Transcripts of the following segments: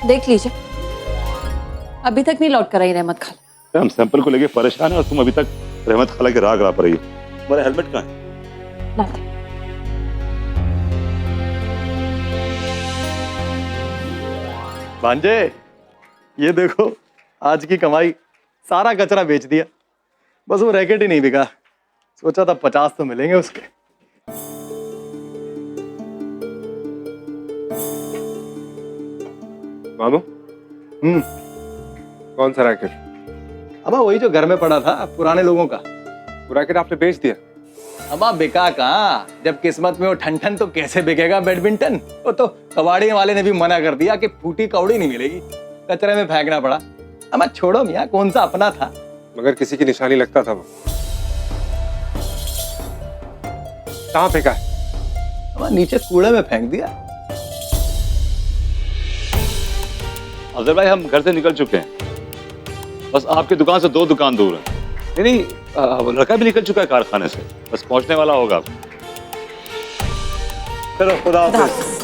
देख लीजिए, अभी तक नहीं लौट कर आई रहमत खाला। हम सैंपल को लेके परेशान है और तुम अभी तक रहमत खाला के राग ला पा रही हो। तुम्हारा हेलमेट कहाँ है? लाला। भांजे, ये देखो आज की कमाई, सारा कचरा बेच दिया। बस वो रैकेट ही नहीं बिका। सोचा था 50 तो मिलेंगे उसके। मामू, कौन सा रैकेट? अब वही जो घर में पड़ा था पुराने लोगों का। वो रैकेट आपने बेच दिया? अब बिका कहाँ, जब किस्मत में वो ठन ठन तो कैसे बिकेगा बैडमिंटन। वो तो कबाड़ी वाले ने भी मना कर दिया कि फूटी कौड़ी नहीं मिलेगी, कचरे में फेंकना पड़ा। अब छोड़ो मियाँ, कौन सा अपना था। मगर किसी की निशानी लगता था वो। कहाँ फेंका है? अब नीचे कूड़े में फेंक दिया। अफजल भाई, हम घर से निकल चुके हैं, बस आपकी दुकान से 2 दुकान दूर है। नहीं, लड़का भी निकल चुका है कारखाने से, बस पहुंचने वाला होगा। चलो, खुदा हाफिज।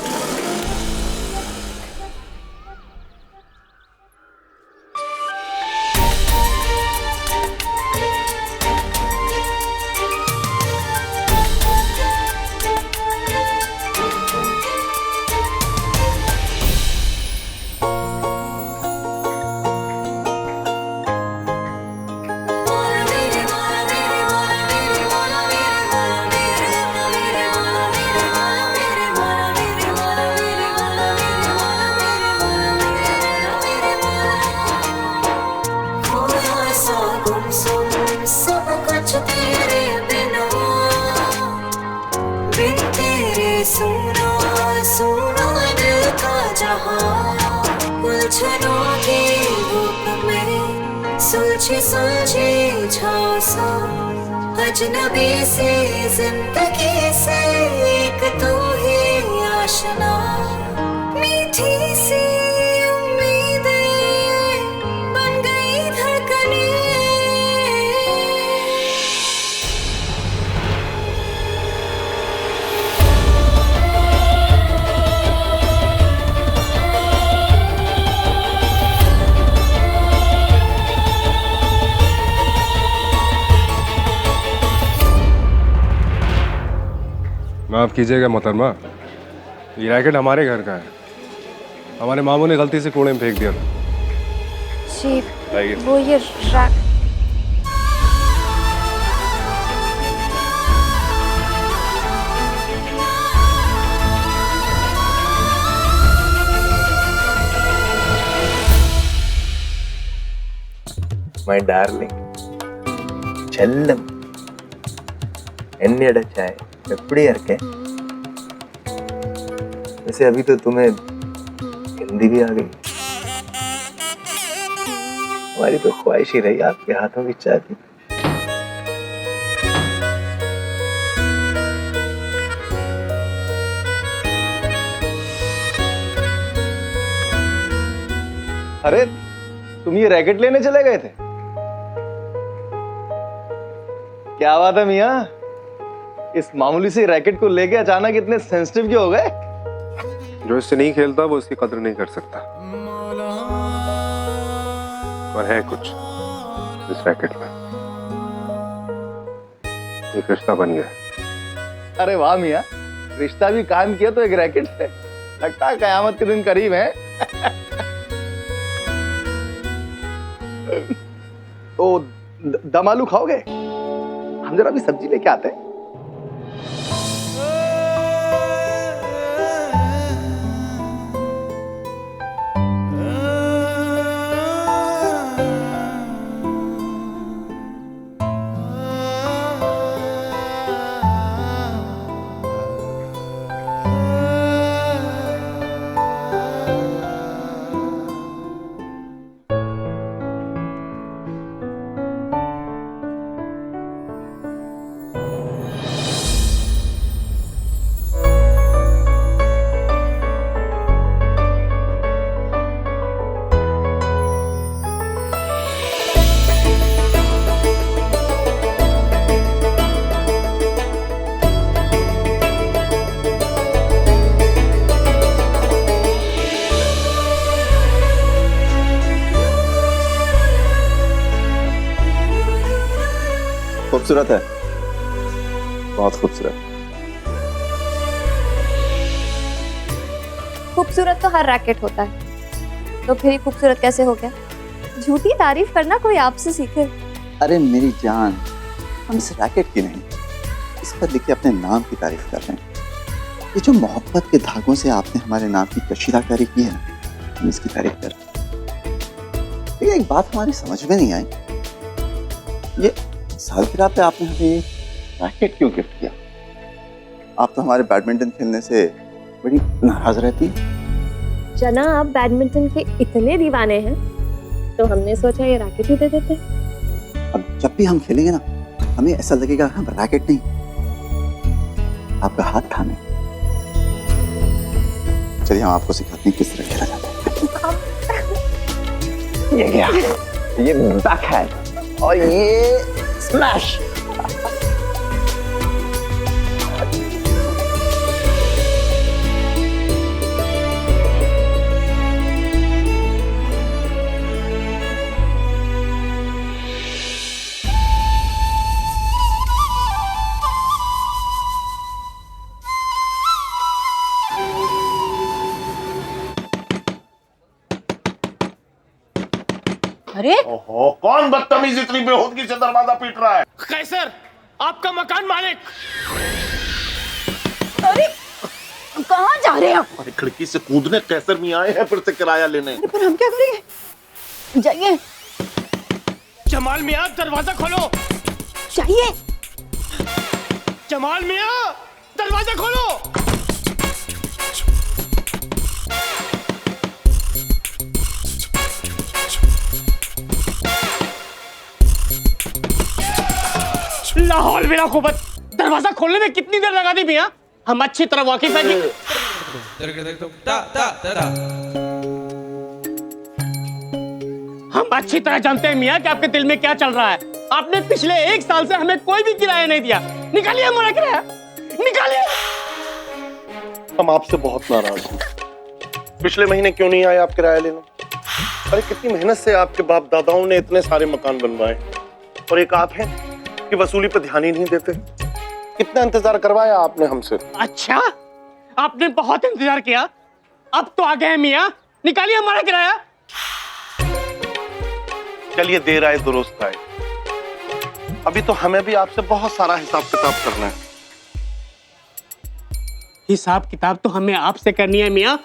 सुलझे झांसा अजनबी से जिंदगी से एक तू ही आशना। मीठी सी उम्मीदें बन गई धड़कनें। माफ कीजिएगा मोहतरमा, ये रैकेट हमारे घर का है। हमारे मामू ने गलती से कूड़े में फेंक दिया था। जी, वो ये रैक। My darling, செல்லம், என்னிட चाय எப்படி இருக்கே? वैसे अभी तो तुम्हें हिंदी भी आ गई। हमारी तो ख्वाहिश ही रही आपके हाथों की चाय पी। अरे, तुम ये रैकेट लेने चले गए थे? क्या बात है मियाँ, इस मामूली सी रैकेट को लेके अचानक इतने सेंसिटिव क्यों हो गए? जो इससे नहीं खेलता वो इसकी कदर नहीं कर सकता। और है कुछ इस रैकेट में, एक रिश्ता बन गया। अरे वाह मियाँ, रिश्ता भी कायम किया तो एक रैकेट से। लगता है कयामत के दिन करीब है। तो दम आलू खाओगे? हम जरा भी सब्जी लेके आते हैं। खूबसूरत है, बहुत खूबसूरत। खूबसूरत तो हर रैकेट होता है, तो फिर ये खूबसूरत कैसे हो गया? झूठी तारीफ करना कोई आपसे सीखे। अरे मेरी जान, हम इस रैकेट की नहीं, इस पर लिखे अपने नाम की तारीफ कर रहे हैं। ये जो मोहब्बत के धागों से आपने हमारे नाम की कशीदाकारी की है ना, हम इसकी तारीफ कर रहे हैं। लेकिन एक बात हमारी समझ में नहीं आई, ये सालगिरह पे आपने हमें ये रैकेट क्यों गिफ्ट किया? आप तो हमारे बैडमिंटन खेलने से बड़ी नाराज रहती है। जना, आप बैडमिंटन के इतने दीवाने हैं तो हमने सोचा ये रैकेट ही दे देते। अब जब भी हम खेलेंगे ना, हमें ऐसा लगेगा हम रैकेट नहीं, आपका हाथ थामे। चलिए हम आपको सिखाते हैं किस तरह खेला जाता है। ये क्या? ये बैकहैंड और ये स्मैश। अरे ओहो, कौन बदतमीज इतनी बेहूदगी से दरवाजा पीट रहा है? कैसर, आपका मकान मालिक। अरे कहाँ जा रहे हैं आप? अरे खिड़की से कूदने कैसर मियां आए हैं फिर से किराया लेने। पर हम क्या करेंगे? जाइए। जमाल मियां, दरवाजा खोलो। जाइए। जमाल मियां, दरवाजा खोलो। लाहौल बिला कुबत, दरवाजा खोलने में कितनी देर लगा दी मियां? हम अच्छी तरह वाकिफ हैं कि हम अच्छी तरह जानते हैं मियां कि आपके दिल में क्या चल रहा है। आपने पिछले 1 साल से हमें कोई भी किराया नहीं दिया। निकालिए हमारा किराया, निकालिए। हम आपसे बहुत नाराज हैं। पिछले महीने क्यों नहीं आए आप किराया लेने? अरे कितनी मेहनत से आपके बाप दादाओं ने इतने सारे मकान बनवाए, और एक आप हैं कि वसूली पर ध्यान ही नहीं देते। कितना इंतजार करवाया आपने हमसे। अच्छा, आपने बहुत इंतजार किया, अब तो आ गए मियां। निकालिए हमारा किराया। चलिए, देर आए दुरुस्त आए। अभी तो हमें भी आपसे बहुत सारा हिसाब किताब करना है। हिसाब किताब तो हमें आपसे करनी है मियां।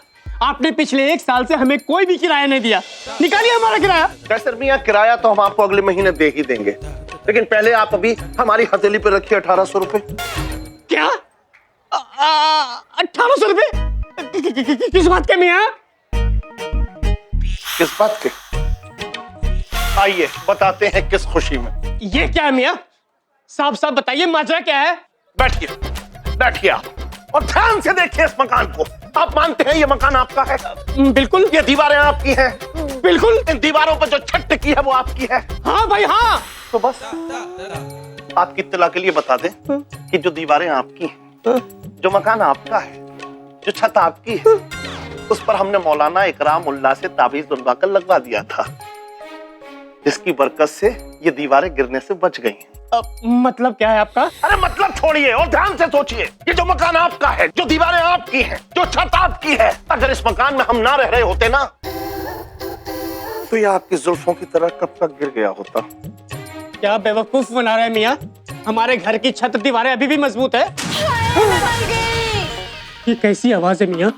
आपने पिछले 1 साल से हमें कोई भी किराया नहीं दिया। निकालिए हमारा किराया। कैसर मियां, किराया तो हम आपको अगले महीने दे ही देंगे, लेकिन पहले आप अभी हमारी हथेली पर रखिए 1800 रुपए। क्या? 1800 रुपए? किस बात के मियां? किस बात के? आइए बताते हैं किस खुशी में। ये क्या है मियां? साफ साफ बताइए, माजरा क्या है? बैठिए, बैठिए आप, और ध्यान से देखिए इस मकान को। आप मानते हैं ये मकान आपका है? बिल्कुल। ये दीवारें आपकी हैं? बिल्कुल। इन दीवारों पर जो छत की है वो आपकी है? हाँ भाई हाँ। तो बस आपकी इत्तला के लिए बता दें कि जो दीवारें आपकी हैं, जो मकान आपका है, जो छत आपकी है, उस पर हमने मौलाना इकराम उल्लाह से ताबीज बनवाकर लगवा दिया था, जिसकी बरकत से ये दीवारें गिरने से बच गई हैं। मतलब क्या है आपका? अरे मतलब छोड़िए और ध्यान से सोचिए। ये जो मकान आपका है, जो दीवारें आपकी हैं, जो छत आपकी है, अगर इस मकान में हम ना रह रहे होते ना, तो ये आपकी जुल्फों की तरह कब तक गिर गया होता। क्या बेवकूफ बना रहे हैं मियां? हमारे घर की छत दीवारें अभी भी मजबूत है। ये कैसी आवाज है मियां?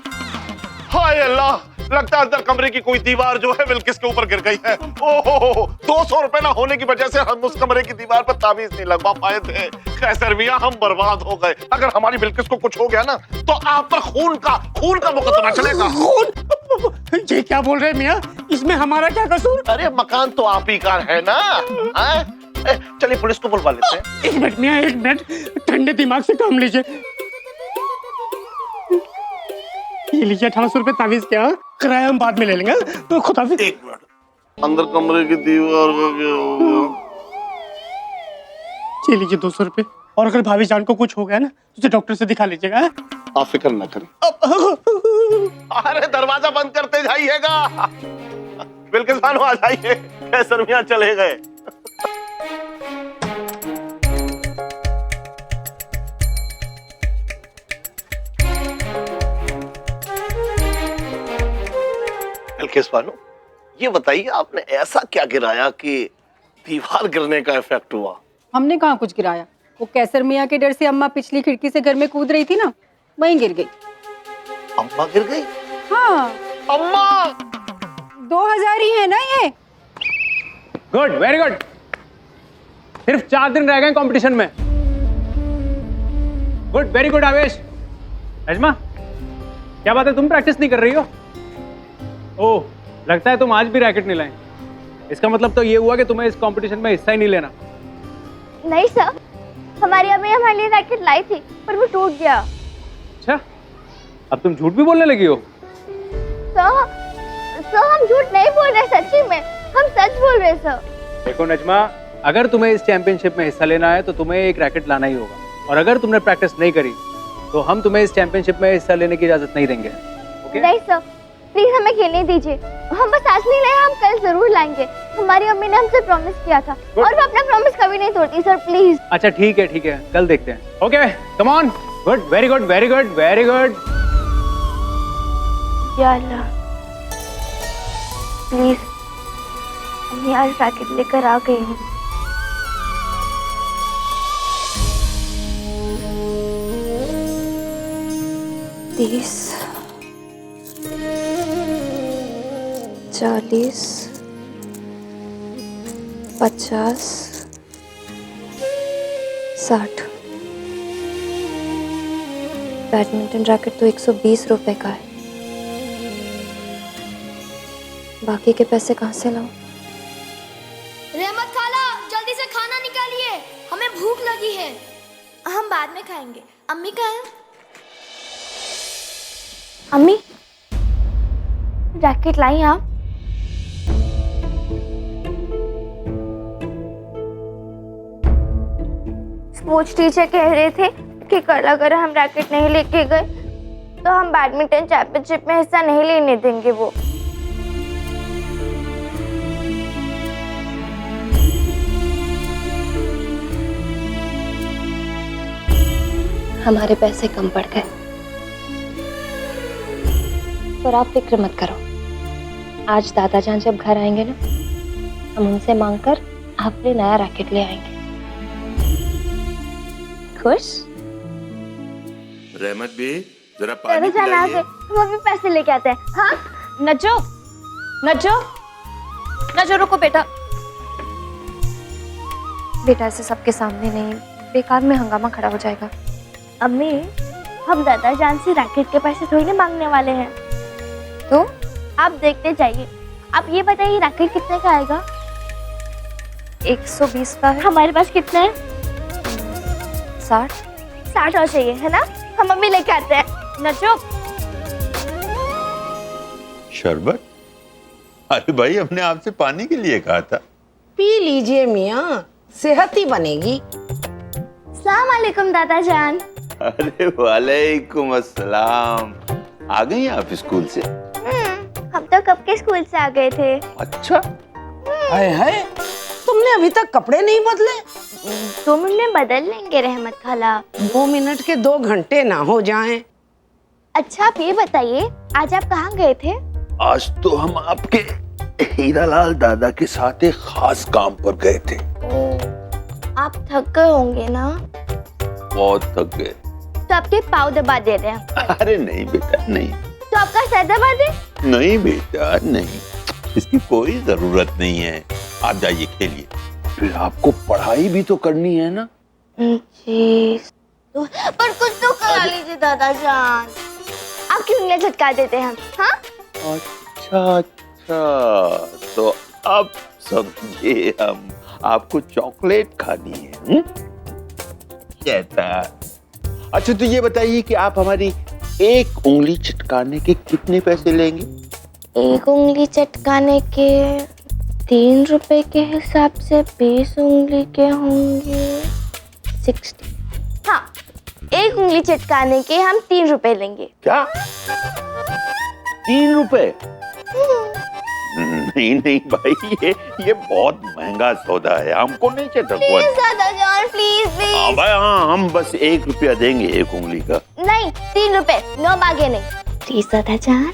हाय अल्लाह, लगता है अंदर कमरे की कोई दीवार जो है बिल्किस के ऊपर गिर गई है। ओहो, 200 रुपए ना होने की वजह से हम उस कमरे की दीवार पर ताबीज नहीं लगवा पाए थे। कैसर मियां, हम बर्बाद हो गए। अगर हमारी बिल्किस को कुछ हो गया ना, तो आप पर खून का मुकदमा चलेगा। खून? ये क्या बोल रहे हैं मियां? इसमें हमारा क्या कसूर? अरे मकान तो आप ही का है ना। चलिए पुलिस को बुलवा लेते हैं। 1 मिनट मियां, 1 मिनट, ठंडे दिमाग से काम लीजिए। ये लीजिए 1800 रुपए ताबीज। क्या किराया हम बाद में ले लेंगे। तो खुदाफिज। 1 मिनट, अंदर कमरे की दीवार का क्या होगा? ये लीजिए 200 रुपए, और अगर भाभी जान को कुछ हो गया ना, तो उसे डॉक्टर से दिखा लीजिएगा। आप फिक्र न करें। अरे दरवाजा बंद करते जाइएगा। बिल्किस खानो आ जाइए, कैसर मियां चले गए। बलखेस बानो, ये बताइए आपने ऐसा क्या गिराया कि दीवार गिरने का इफेक्ट हुआ? हमने कहाँ कुछ गिराया, वो कैसर मियाँ के डर से अम्मा पिछली खिड़की से घर में कूद रही थी ना, वहीं गिर गई। अम्मा गिर गई? हाँ, अम्मा 2000 ही है ना ये। Good, very good. सिर्फ 4 दिन रह गए कंपटीशन में। गुड, वेरी गुड आवेश। नजमा, क्या बात है, तुम प्रैक्टिस नहीं कर रही हो? ओह, लगता है तुम आज भी रैकेट नहीं लाए। इसका मतलब तो ये हुआ कि तुम्हें इस कंपटीशन में हिस्सा ही नहीं लेना। नहीं सर, हमारी अम्मी हमारे लिए रैकेट लाई थी पर वो टूट गया। अच्छा, अब तुम झूठ भी बोलने लगी हो? सर हम झूठ नहीं बोल रहे, सच्ची में हम सच बोल रहे सर। देखो नजमा, अगर तुम्हें इस चैंपियनशिप में हिस्सा लेना है तो तुम्हें एक रैकेट लाना ही होगा, और अगर तुमने प्रैक्टिस नहीं करी तो हम तुम्हें इस चैंपियनशिप में हिस्सा लेने की इजाजत नहीं देंगे। ओके? नहीं सर, प्लीज हमें खेलने दीजिए। हम बस आज नहीं लाए, हम कल जरूर लाएंगे। हमारी अम्मी ने हमसे प्रॉमिस किया था और वो अपना प्रॉमिस कभी नहीं तोड़ती सर, प्लीज। अच्छा ठीक है, कल देखते हैं। Okay, come on. Good, very good, very good, very good. या अल्लाह, प्लीज अम्मी आज रैकेट लेकर आ गई हूँ। तीस, 40, 50, 60। बैडमिंटन रैकेट तो 120 रुपए का है, बाकी के पैसे कहाँ से लाऊं? रहमत खाला, जल्दी से खाना निकालिए, हमें भूख लगी है। हम बाद में खाएंगे। अम्मी कहाँ है? अम्मी, रैकेट लाई आप? स्पोर्ट्स टीचर कह रहे थे कि कल अगर हम रैकेट नहीं लेके गए तो हम बैडमिंटन चैंपियनशिप में हिस्सा नहीं लेने देंगे वो। हमारे पैसे कम पड़ गए, पर आप फिक्र मत करो। आज दादा जान जब घर आएंगे ना, हम उनसे मांगकर आपके लिए नया रैकेट ले आएंगे। खुश? रहमत भी जरा दादा पानी जान आ पिलाइए। गए, हम अभी पैसे लेके आते हैं। हाँ नज्जो, नज्जो, नज्जो रुको बेटा। बेटा ऐसे सबके सामने नहीं, बेकार में हंगामा खड़ा हो जाएगा। अम्मी, हम दादा जान से रैकेट के पैसे थोड़ी ना मांगने वाले हैं, तो आप देखते जाइए। आप ये बताइए रैकेट कितने का आएगा? 120 का है। हमारे पास कितना है? 60 और चाहिए है ना? हम अम्मी लेके आते हैं। नचो। शरबत? अरे भाई, हमने आपसे पानी के लिए कहा था। पी लीजिए मियाँ, सेहत ही बनेगी। अस्सलाम वालेकुम दादा जान। अरे वालेकुम अस्सलाम। आ गई आप स्कूल से? हम तो कब के स्कूल से आ गए थे। अच्छा। हाय हाय, तुमने अभी तक कपड़े नहीं बदले? 2 मिनट में बदल लेंगे रहमत खाला। 2 मिनट के 2 घंटे ना हो जाएं। अच्छा आप ये बताइए, आज आप कहाँ गए थे? आज तो हम आपके हीरालाल दादा के साथ एक खास काम पर गए थे। आप थक गए होंगे ना? बहुत थक गए। तो आपके पाँव दबा दे रहे हैं। अरे नहीं बेटा, नहीं। तो आपका सर दबा दे? नहीं बेटा, नहीं, इसकी कोई जरूरत नहीं है। आप जाइए खेलिए, फिर आपको पढ़ाई भी तो करनी है ना। जी, पर कुछ तो करा लीजिए दादा जान। आप क्यों उंगलियां झटका देते हैं हम? हाँ? अच्छा अच्छा, तो अब समझे हम। आपको चॉकलेट खानी है? शैतान। अच्छा तो ये बताइए कि आप हमारी एक उंगली चटकाने के कितने पैसे लेंगे? एक उंगली चटकाने के 3 रुपए के हिसाब से 20 उंगली के होंगे 60। हाँ, एक उंगली चटकाने के हम 3 रुपए लेंगे। क्या? 3 रुपए? नहीं नहीं भाई, ये बहुत महंगा सौदा है, हमको नहीं चटकवा। प्लीज दादा जान, प्लीज प्लीज। हाँ भाई, हाँ, हम बस 1 रुपया देंगे एक उंगली का। नहीं, 3 रुपए, नो बागे नहीं। प्लीज दादा जान।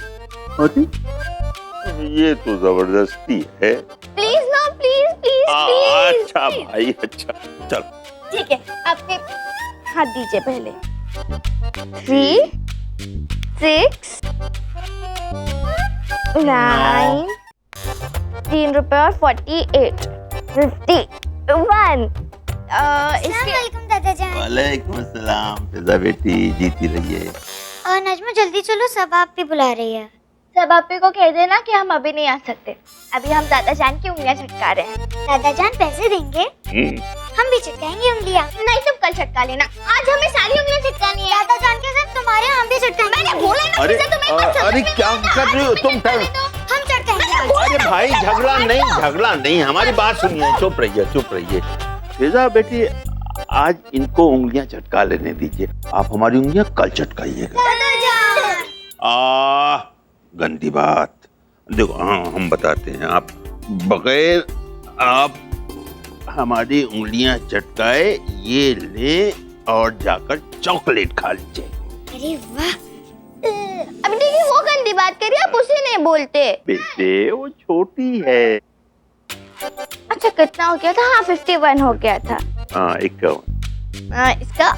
अरे ये तो जबरदस्ती है। प्लीज ना, प्लीज प्लीज प्लीज। अच्छा भाई, अच्छा चल। ठीक है, आपके हाथ दीजिए पहले। 3 6 9 3 रुपए और 48 51। वालेकुम दादा जान। वालेकुम अस्सलाम। फिजा बेटी जीती रहिए। नजमा जल्दी चलो, सब आप भी बुला रही है। सब आपे को कह देना कि हम अभी नहीं आ सकते, अभी हम दादा जान की उंगलियां चटका रहे हैं। दादा जान पैसे देंगे? हम भी चटकाएंगे उंगलियां। नहीं, तुम कल चटका लेना, आज हमें सारी उंगलियां चटकानी है। दादा जान के साथ तुम्हारे हम भी चटकाएंगे। मैंने बोला ना, अरे तुम्हें क्या कर रही हो तुम? हम चटकाएंगे। अरे भाई झगड़ा नहीं, हमारी बात सुनिए। चुप रहिए। फिजा बेटी, आज इनको उंगलियां चटका लेने दीजिए। आप हमारी उंगलियां कल चटकाइएगा। दादा जान। गंदी बात। देखो, हाँ हम बताते हैं। आप बगैर आप हमारी उंगलियां चटकाए ये ले और जाकर चॉकलेट खा लीजिए। अरे वाह। अभी देखिए, वो गंदी बात करिए, आप उसे नहीं बोलते। बेटे वो छोटी है। अच्छा, कितना हो गया था? हाँ, 51 हो गया था। हाँ 51। इसका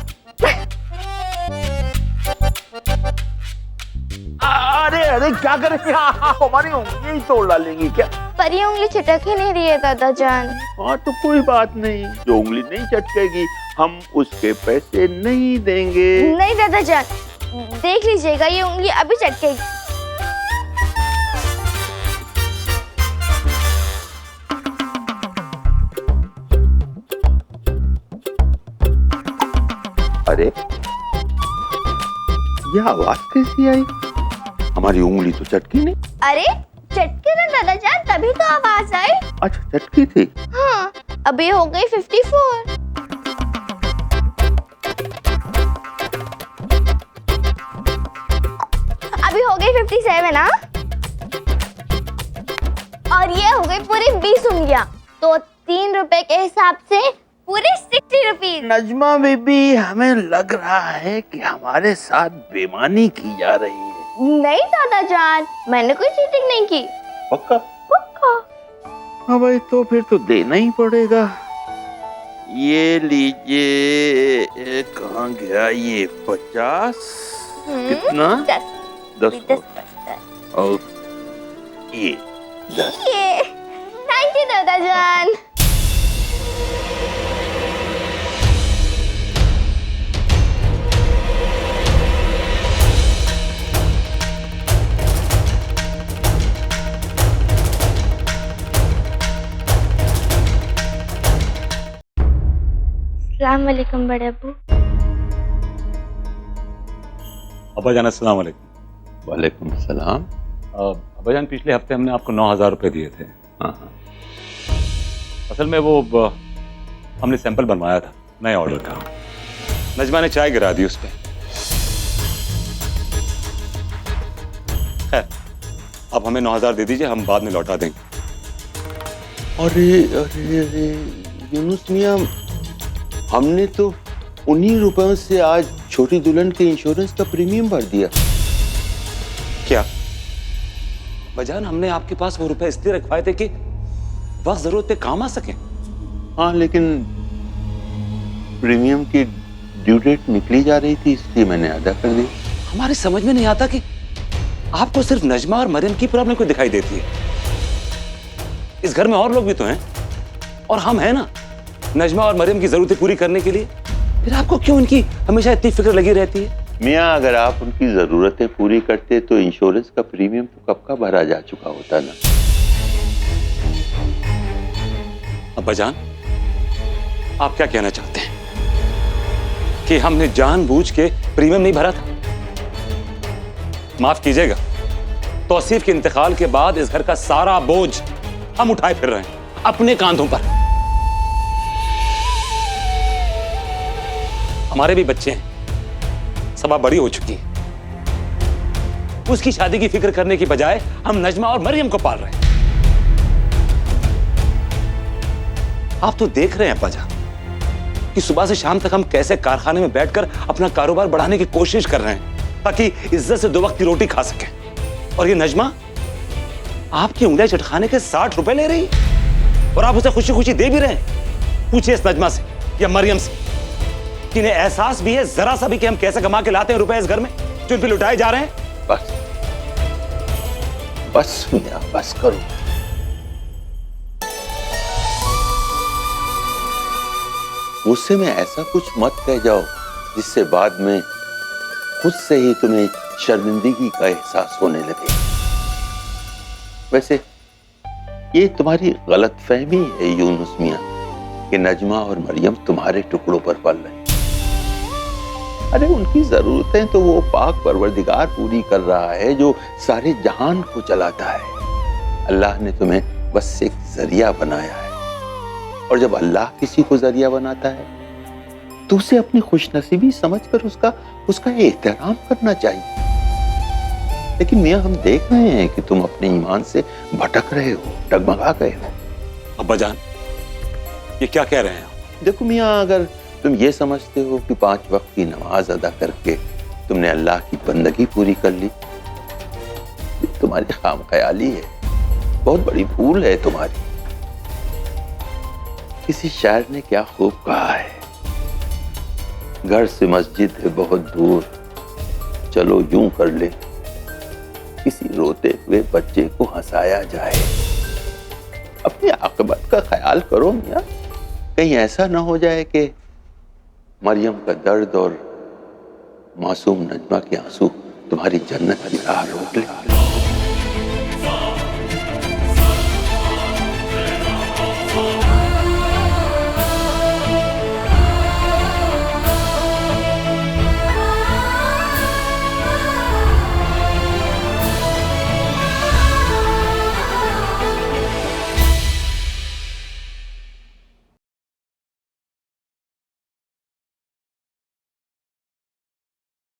अरे क्या करेंगे? हमारी उंगली ही तोड़ डालेंगी क्या? पर ये उंगली छिटक ही नहीं रही है दादा जान। हाँ तो कोई बात नहीं, जो उंगली नहीं चटकेगी हम उसके पैसे नहीं देंगे। नहीं दादा जान, देख लीजिएगा, ये उंगली अभी चटकेगी। अरे यह आवाज कैसी आई? हमारी उंगली तो चटकी नहीं। अरे चटके ना दादा जान, तभी तो आवाज आई। अच्छा चटकी थी। हाँ, अभी हो गई 54। अभी हो गई 57 ना, और ये हो गई पूरी 20 उंगलियां, तो 3 रुपए के हिसाब से पूरे 60 रुपीज। नजमा बेबी, हमें लग रहा है कि हमारे साथ बेईमानी की जा रही है। नहीं दादा जान, मैंने कोई चीटिंग नहीं की। पक्का? पक्का। हाँ भाई, तो फिर तो देना ही पड़ेगा। ये लीजिए। कहाँ गया ये 50? कितना? 10 और ये 10। थैंक यू दादा जान। अस्सलाम वालेकुम बड़े अब्बू। अब्बाजान अस्सलाम वालेकुम। वालेकुम सलाम। अब्बाजान, पिछले हफ्ते हमने आपको 9,000 रुपए दिए थे। हाँ। असल में वो हमने सैंपल बनवाया था नए ऑर्डर का। नजमा ने चाय गिरा दी उस पर। खैर, अब हमें 9,000 दे दीजिए, हम बाद में लौटा देंगे। अरे अरे अरे यूनुस मियां, हमने तो उन्हीं रुपयों से आज छोटी दुल्हन के इंश्योरेंस का प्रीमियम भर दिया। क्या बजान, हमने आपके पास वो रुपए इसलिए रखवाए थे कि वक्त जरूरत पे काम आ सके। हाँ, लेकिन प्रीमियम की ड्यू डेट निकली जा रही थी, इसलिए मैंने अदा कर दी। हमारे समझ में नहीं आता कि आपको सिर्फ नजमा और मरियम की प्रॉब्लम क्यों दिखाई देती है। इस घर में और लोग भी तो हैं, और हम हैं ना नजमा और मरियम की जरूरतें पूरी करने के लिए। फिर आपको क्यों उनकी हमेशा इतनी फिक्र लगी रहती है? मियाँ, अगर आप उनकी जरूरतें पूरी करते तो इंश्योरेंस का प्रीमियम तो कब का भरा जा चुका होता ना। अब्बाजान, आप क्या कहना चाहते हैं कि हमने जानबूझ के प्रीमियम नहीं भरा था? माफ कीजिएगा, तौसीफ के इंतकाल के बाद इस घर का सारा बोझ हम उठाए फिर रहे हैं अपने कांधों पर। हमारे भी बच्चे हैं, सबा बड़ी हो चुकी है। उसकी शादी की फिक्र करने की बजाय हम नजमा और मरियम को पाल रहे हैं। आप तो देख रहे हैं अब्बाजान कि सुबह से शाम तक हम कैसे कारखाने में बैठकर अपना कारोबार बढ़ाने की कोशिश कर रहे हैं ताकि इज्जत से 2 वक्त की रोटी खा सकें। और ये नजमा आपकी उंगलियां चटखाने के 60 रुपए ले रही और आप उसे खुशी खुशी दे भी रहे हैं। पूछिए इस नजमा से या मरियम से कि इन्हें एहसास भी है जरा सा भी कि हम कैसे कमा के लाते हैं रुपए इस घर में जो इन पे लुटाए जा रहे हैं। बस बस मियां, बस करो। मुझसे में ऐसा कुछ मत कह जाओ जिससे बाद में खुद से ही तुम्हें शर्मिंदगी का एहसास होने लगे। वैसे ये तुम्हारी गलतफहमी है यूनुस मियां कि नजमा और मरियम तुम्हारे टुकड़ों पर पल रहे। अरे उनकी जरूरतें तो वो पाक परवरदिगार पूरी कर रहा है जो सारे जहान को चलाता है। अल्लाह ने तुम्हें बस एक जरिया बनाया है और जब अल्लाह किसी को जरिया बनाता है तो उसे अपनी खुशनसीबी समझकर उसका एहतराम करना चाहिए। लेकिन मियां हम देख रहे हैं कि तुम अपने ईमान से भटक रहे हो, डगमगा गए हो। अब्बा जान ये क्या कह रहे हैं आप? देखो मियां, अगर तुम ये समझते हो कि 5 वक्त की नमाज अदा करके तुमने अल्लाह की बंदगी पूरी कर ली, तुम्हारी खामख्याली है, बहुत बड़ी भूल है तुम्हारी। किसी शायर ने क्या खूब कहा है, घर से मस्जिद है बहुत दूर, चलो यूं कर ले किसी रोते हुए बच्चे को हंसाया जाए। अपनी आक़िबत का ख्याल करो मियां, कहीं ऐसा ना हो जाए कि मरियम का दर्द और मासूम नजमा के आंसू तुम्हारी जन्नत की राह रोक ले।